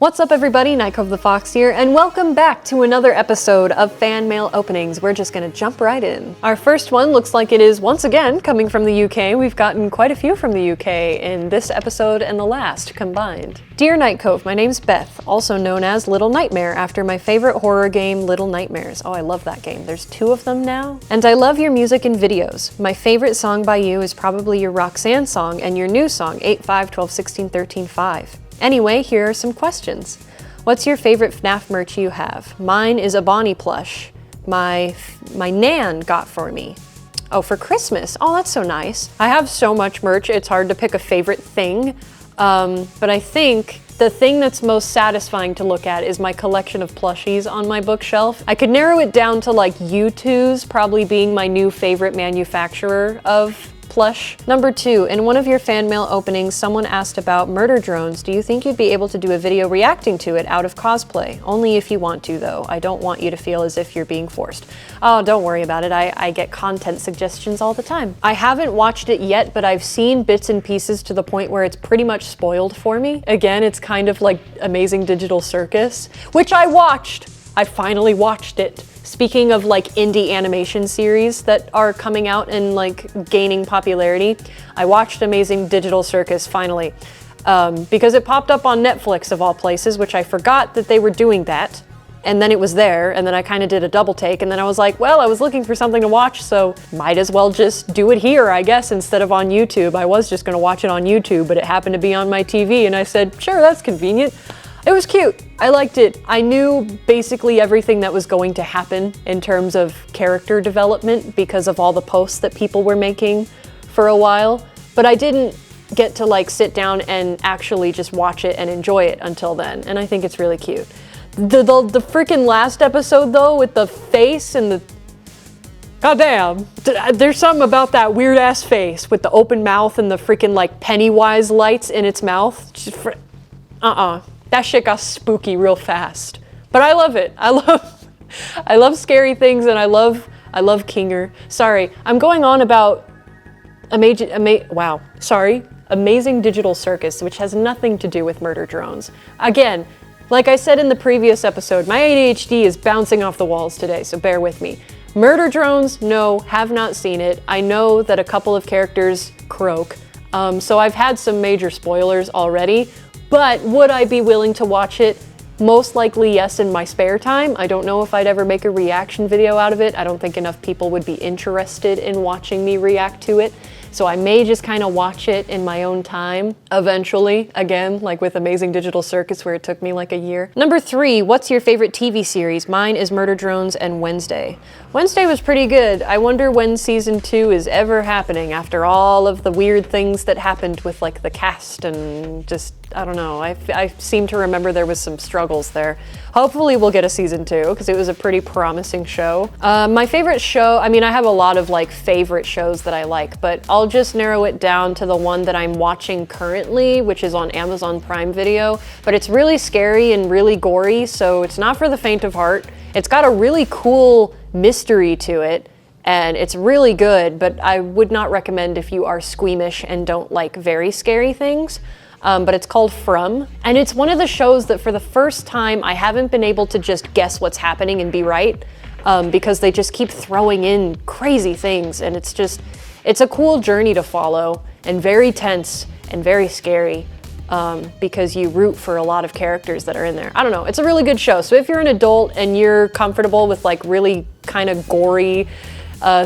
What's up everybody, Nightcove the Fox here, and welcome back to another episode of Fan Mail Openings. We're just gonna jump right in. Our first one looks like it is once again coming from the UK. We've gotten quite a few from the UK in this episode and the last combined. Dear Nightcove, my name's Beth, also known as Little Nightmare, after my favorite horror game, Little Nightmares. Oh, I love that game. There's 2 of them now. And I love your music and videos. My favorite song by you is probably your Roxanne song and your new song, 8, 5, 12, 16, 13, 5. Anyway, here are some questions. What's your favorite FNAF merch you have? Mine is a Bonnie plush. My nan got for me. Oh, for Christmas. Oh, that's so nice. I have so much merch, it's hard to pick a favorite thing. But I think the thing that's most satisfying to look at is my collection of plushies on my bookshelf. I could narrow it down to like U2's probably being my new favorite manufacturer of plush. Number 2, in one of your fan mail openings, someone asked about murder drones. Do you think you'd be able to do a video reacting to it out of cosplay? Only if you want to, though. I don't want you to feel as if you're being forced. Oh, don't worry about it. I get content suggestions all the time. I haven't watched it yet, but I've seen bits and pieces to the point where it's pretty much spoiled for me. Again, it's kind of like Amazing Digital Circus, which I watched. I finally watched it. Speaking of like indie animation series that are coming out and like gaining popularity, I watched Amazing Digital Circus finally, because it popped up on Netflix of all places, which I forgot that they were doing that. And then it was there, and then I kind of did a double take, and then I was like, well, I was looking for something to watch, so might as well just do it here, I guess, instead of on YouTube. I was just gonna watch it on YouTube, but it happened to be on my TV, and I said, sure, that's convenient. It was cute. I liked it. I knew basically everything that was going to happen in terms of character development because of all the posts that people were making for a while, but I didn't get to like sit down and actually just watch it and enjoy it until then, and I think it's really cute. The freaking last episode though, with the face and the... Goddamn, there's something about that weird ass face with the open mouth and the freaking like Pennywise lights in its mouth. That shit got spooky real fast.Ght I love it. I love scary things, and I love Kinger. Sorry, I'm going on about Amazing Digital Circus, which has nothing to do with murder drones. Again, like I said in the previous episode, my ADHD is bouncing off the walls today, so bear with me. Murder drones, no, have not seen it. I know that a couple of characters croak, so I've had some major spoilers already. But would I be willing to watch it? Most likely yes, in my spare time. I don't know if I'd ever make a reaction video out of it. I don't think enough people would be interested in watching me react to it. So I may just kind of watch it in my own time eventually, again, like with Amazing Digital Circus where it took me like a year. Number 3, what's your favorite TV series? Mine is Murder Drones and Wednesday. Wednesday was pretty good. I wonder when season 2 is ever happening after all of the weird things that happened with like the cast and just, I don't know. I seem to remember there was some struggles there. Hopefully we'll get a season 2 because it was a pretty promising show. My favorite show, I mean, I have a lot of like favorite shows that I like, but I'll just narrow it down to the one that I'm watching currently, which is on Amazon Prime Video, but it's really scary and really gory, so it's not for the faint of heart. It's got a really cool mystery to it, and it's really good, but I would not recommend if you are squeamish and don't like very scary things. But it's called From, and it's one of the shows that for the first time I haven't been able to just guess what's happening and be right, because they just keep throwing in crazy things, and it's a cool journey to follow, and very tense and very scary, because you root for a lot of characters that are in there. I don't know, it's a really good show, so if you're an adult and you're comfortable with like really kind of gory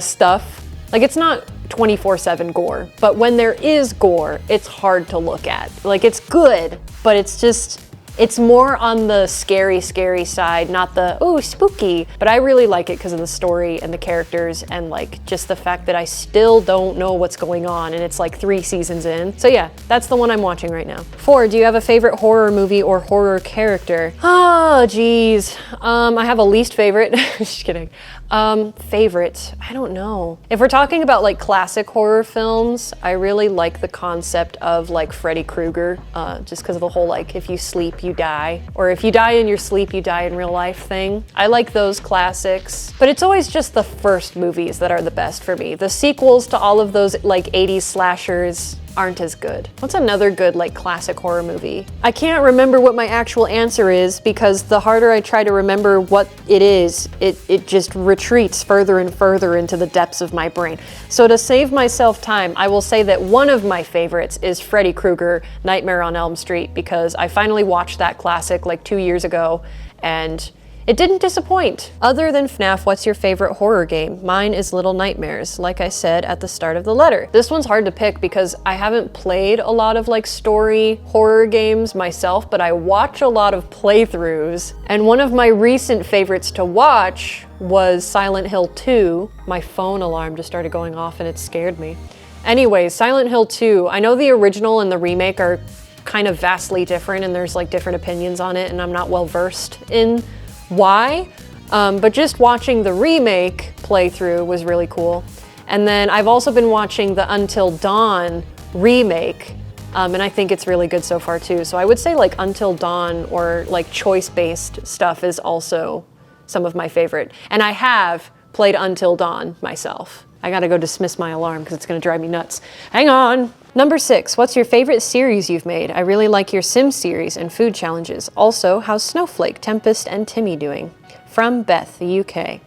stuff, like it's not 24/7 gore, but when there is gore, it's hard to look at. Like it's good, but it's more on the scary side, not the, oh, spooky. But I really like it because of the story and the characters and like just the fact that I still don't know what's going on and it's like 3 seasons in. So yeah, that's the one I'm watching right now. 4, do you have a favorite horror movie or horror character? Oh, geez. I have a least favorite. Just kidding. Favorite, I don't know. If we're talking about like classic horror films, I really like the concept of like Freddy Krueger, just because of the whole like if you sleep you die, or if you die in your sleep you die in real life thing. I like those classics, but it's always just the first movies that are the best for me. The sequels to all of those like 80s slashers, aren't as good. What's another good, like, classic horror movie? I can't remember what my actual answer is because the harder I try to remember what it is, it just retreats further and further into the depths of my brain. So to save myself time, I will say that one of my favorites is Freddy Krueger, Nightmare on Elm Street, because I finally watched that classic like 2 years ago, and it didn't disappoint. Other than FNAF, what's your favorite horror game? Mine is Little Nightmares, like I said at the start of the letter. This one's hard to pick because I haven't played a lot of like story horror games myself, but I watch a lot of playthroughs. And one of my recent favorites to watch was Silent Hill 2. My phone alarm just started going off and it scared me. Anyways, Silent Hill 2, I know the original and the remake are kind of vastly different and there's like different opinions on it and I'm not well versed in why, but just watching the remake playthrough was really cool. And then I've also been watching the Until Dawn remake, and I think it's really good so far too. So I would say like Until Dawn or like choice-based stuff is also some of my favorite. And I have played Until Dawn myself. I gotta go dismiss my alarm because it's gonna drive me nuts. Hang on. Number 6, what's your favorite series you've made? I really like your Sims series and food challenges. Also, how's Snowflake, Tempest, and Timmy doing? From Beth, the UK.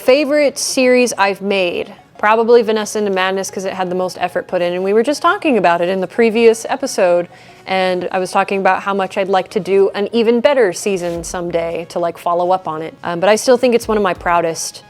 Favorite series I've made? Probably Vanessa into Madness because it had the most effort put in, and we were just talking about it in the previous episode, and I was talking about how much I'd like to do an even better season someday to like follow up on it. But I still think it's one of my proudest,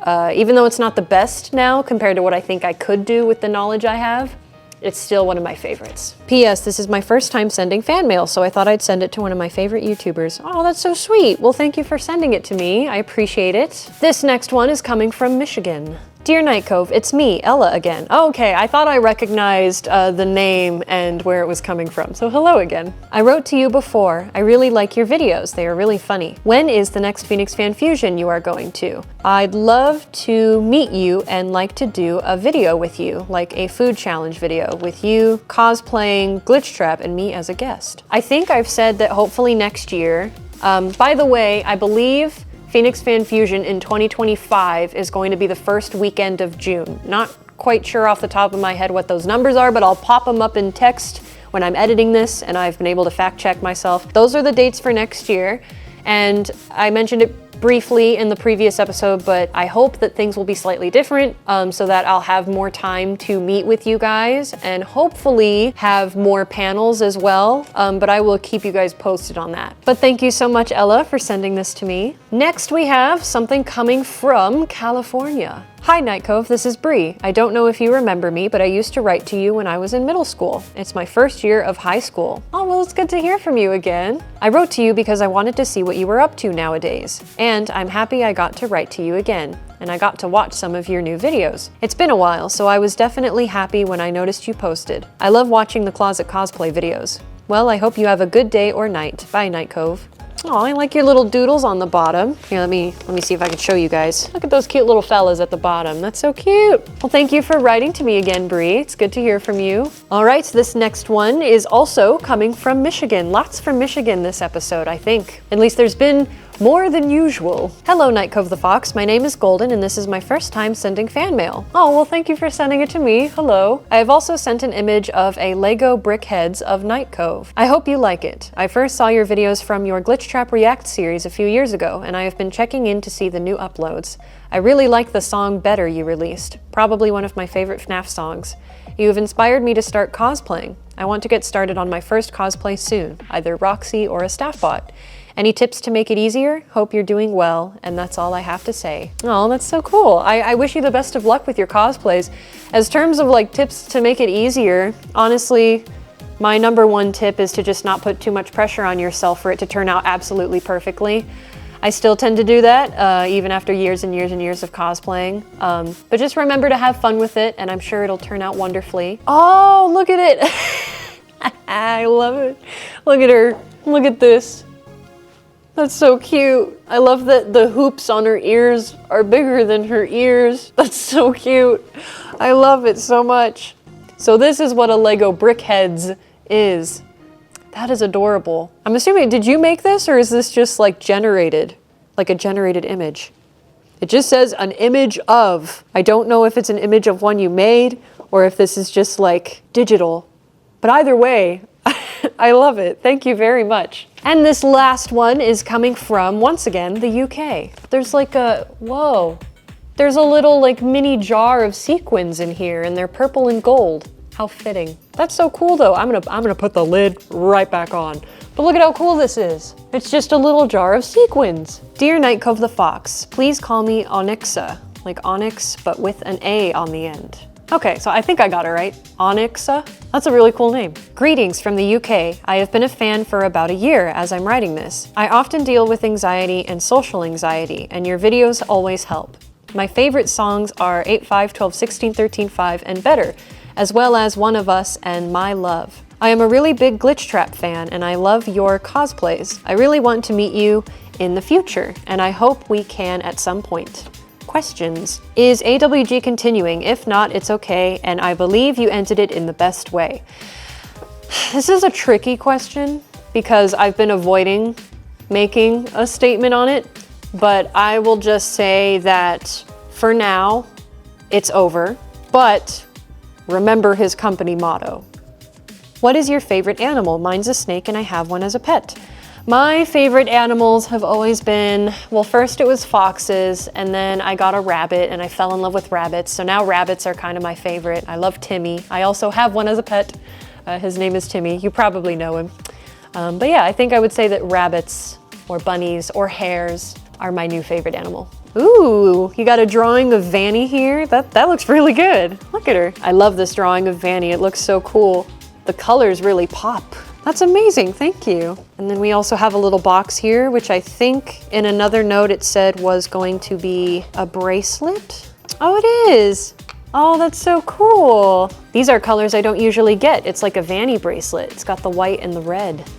even though it's not the best now compared to what I think I could do with the knowledge I have. It's still one of my favorites. P.S. This is my first time sending fan mail, so I thought I'd send it to one of my favorite YouTubers. Oh, that's so sweet. Well, thank you for sending it to me. I appreciate it. This next one is coming from Michigan. Dear Night Cove, it's me, Ella again. Oh, okay, I thought I recognized the name and where it was coming from, so hello again. I wrote to you before. I really like your videos. They are really funny. When is the next Phoenix Fan Fusion you are going to? I'd love to meet you and like to do a video with you, like a food challenge video with you cosplaying Glitch Trap and me as a guest. I think I've said that hopefully next year. By the way, I believe Phoenix Fan Fusion in 2025 is going to be the first weekend of June. Not quite sure off the top of my head what those numbers are, but I'll pop them up in text when I'm editing this, and I've been able to fact check myself. Those are the dates for next year, and I mentioned it briefly in the previous episode, but I hope that things will be slightly different so that I'll have more time to meet with you guys and hopefully have more panels as well, but I will keep you guys posted on that. But thank you so much, Ella, for sending this to me. Next, we have something coming from California. Hi Night Cove, this is Bree. I don't know if you remember me, but I used to write to you when I was in middle school. It's my first year of high school. Oh, well, it's good to hear from you again. I wrote to you because I wanted to see what you were up to nowadays. And I'm happy I got to write to you again. And I got to watch some of your new videos. It's been a while, so I was definitely happy when I noticed you posted. I love watching the closet cosplay videos. Well, I hope you have a good day or night. Bye, Night Cove. Oh, I like your little doodles on the bottom. Here, let me see if I can show you guys. Look at those cute little fellas at the bottom. That's so cute. Well, thank you for writing to me again, Bree. It's good to hear from you. All right, so this next one is also coming from Michigan. Lots from Michigan this episode, I think. At least there's been more than usual. Hello, Night Cove the Fox. My name is Golden, and this is my first time sending fan mail. Oh, well, thank you for sending it to me. Hello. I have also sent an image of a Lego brick heads of Night Cove. I hope you like it. I first saw your videos from your Glitch Trap React series a few years ago, and I have been checking in to see the new uploads. I really like the song Better you released. Probably one of my favorite FNAF songs. You have inspired me to start cosplaying. I want to get started on my first cosplay soon, either Roxy or a staff bot. Any tips to make it easier? Hope you're doing well, and that's all I have to say. Oh, that's so cool. I wish you the best of luck with your cosplays. As terms of like tips to make it easier, honestly, my number one tip is to just not put too much pressure on yourself for it to turn out absolutely perfectly. I still tend to do that, even after years and years and years of cosplaying. But just remember to have fun with it, and I'm sure it'll turn out wonderfully. Oh, look at it. I love it. Look at her. Look at this. That's so cute. I love that the hoops on her ears are bigger than her ears. That's so cute. I love it so much. So this is what a Lego Brickheads is. That is adorable. I'm assuming, did you make this or is this just like generated? Like a generated image? It just says an image of. I don't know if it's an image of one you made or if this is just like digital. But either way, I love it. Thank you very much. And this last one is coming from, once again, the UK. There's like a, whoa. There's a little like mini jar of sequins in here and they're purple and gold. How fitting. That's so cool though. I'm gonna put the lid right back on. But look at how cool this is. It's just a little jar of sequins. Dear Night Cove the Fox, please call me Onyxa, like onyx, but with an A on the end. Okay, so I think I got it right. Onyxa? That's a really cool name. Greetings from the UK. I have been a fan for about a year as I'm writing this. I often deal with anxiety and social anxiety, and your videos always help. My favorite songs are 8, 5, 12, 16, 13, 5, and Better, as well as One of Us and My Love. I am a really big Glitch Trap fan, and I love your cosplays. I really want to meet you in the future, and I hope we can at some point. Questions. Is AWG continuing? If not, it's okay, and I believe you ended it in the best way. This is a tricky question because I've been avoiding making a statement on it, but I will just say that for now, it's over, but remember his company motto. What is your favorite animal? Mine's a snake and I have one as a pet. My favorite animals have always been, well, first it was foxes, and then I got a rabbit and I fell in love with rabbits. So now rabbits are kind of my favorite. I love Timmy. I also have one as a pet. His name is Timmy. You probably know him. But yeah, I think I would say that rabbits or bunnies or hares are my new favorite animal. Ooh, you got a drawing of Vanny here? That looks really good. Look at her. I love this drawing of Vanny. It looks so cool. The colors really pop. That's amazing, thank you. And then we also have a little box here, which I think in another note it said was going to be a bracelet. Oh, it is. Oh, that's so cool. These are colors I don't usually get. It's like a Vanny bracelet. It's got the white and the red.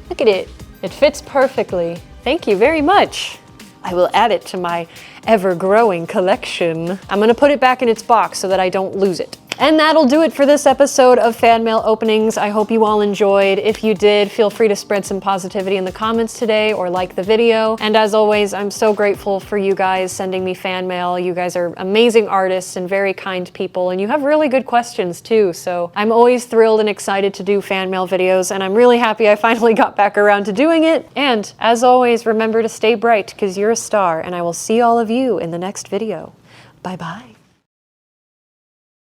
Look at it. It fits perfectly. Thank you very much. I will add it to my ever-growing collection. I'm gonna put it back in its box so that I don't lose it. And that'll do it for this episode of Fan Mail Openings. I hope you all enjoyed. If you did, feel free to spread some positivity in the comments today or like the video. And as always, I'm so grateful for you guys sending me fan mail. You guys are amazing artists and very kind people, and you have really good questions too. So I'm always thrilled and excited to do fan mail videos, and I'm really happy I finally got back around to doing it. And as always, remember to stay bright because you're a star, and I will see all of you in the next video. Bye-bye.